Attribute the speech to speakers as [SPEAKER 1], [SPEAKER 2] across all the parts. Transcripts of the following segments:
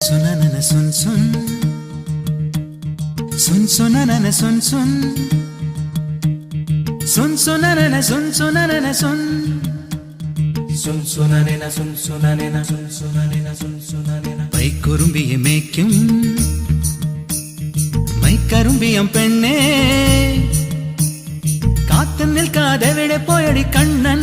[SPEAKER 1] Sunanana sun sun sun sunanana sun sun sun sunanana sun sunanana sun sun sunanana sun sunanana sun sunanana sun sunanana പൈക്കുറുമ്പിയെ മേയ്ക്കും മൈക്കറുമ്പിയം പെണ്ണേ കാത്തു നിൽക്കാതെ എവിടെ പോയടി കണ്ണൻ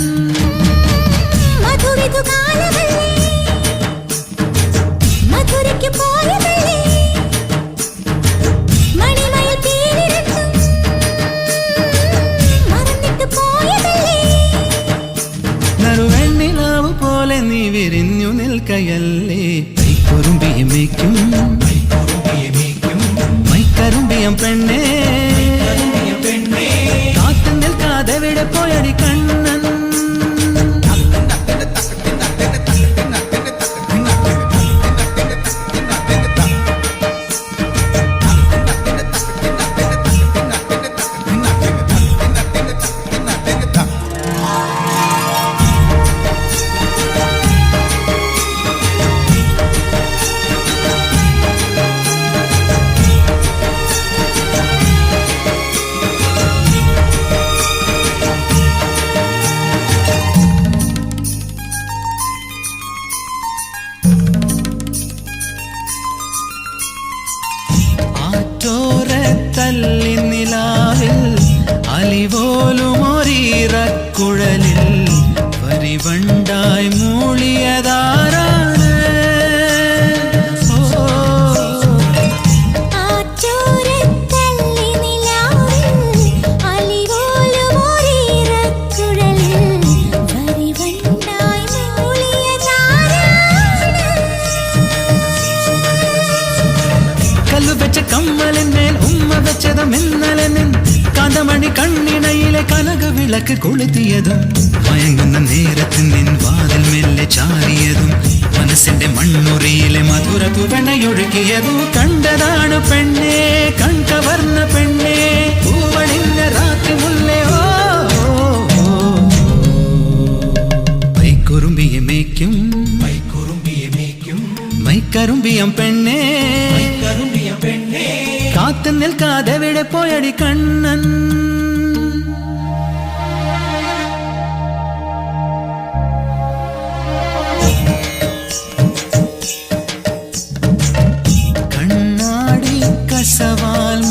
[SPEAKER 1] നറുവെണ്ണിലാവു പോലെ നീ വിരിഞ്ഞു നിൽക്കയല്ലേ പൈക്കുറുമ്പിയെ മേയ്ക്കും മൈക്കറുമ്പിയം പെണ്ണേ കാത്തു നിൽക്കാതെ എവിടെ പോയടി കണ്ണൻ തല്ലി നിലാവിൽ അലിപോലുമൊരീറക്കുഴലിൽ പരിവണ്ടായി മൂളിയതാരാണ് കല്ലുവെച്ച കമ്മലിന്മേൽ ഉമ്മ വെച്ചതും ഇന്നലെ നിൻ കാന്തമണി കണ്ണിണയിലെ കനക വിളക്ക് കൊളുത്തിയതും മയങ്ങുന്ന നേരത്തിൽ നിൻ വാതിൽ മെല്ലെ ചാരിയതും മനസ്സിന്റെ മണ്ണുറിയിലെ മധുര തുവണയൊഴുകിയതും കണ്ടതാണ് പെണ്ണേ കൺകവർന്ന പെണ്ണേ പൂവണിഞ്ഞ രാത്രി മുല്ലേ ഓ പൈക്കുറുമ്പിയെ മേയ്ക്കും മൈക്കറുമ്പിയം പെണ്ണേ കാത്തു നിൽക്കാതെ എവിടെ പോയടി കണ്ണൻ കണ്ണാടി കസവാൽ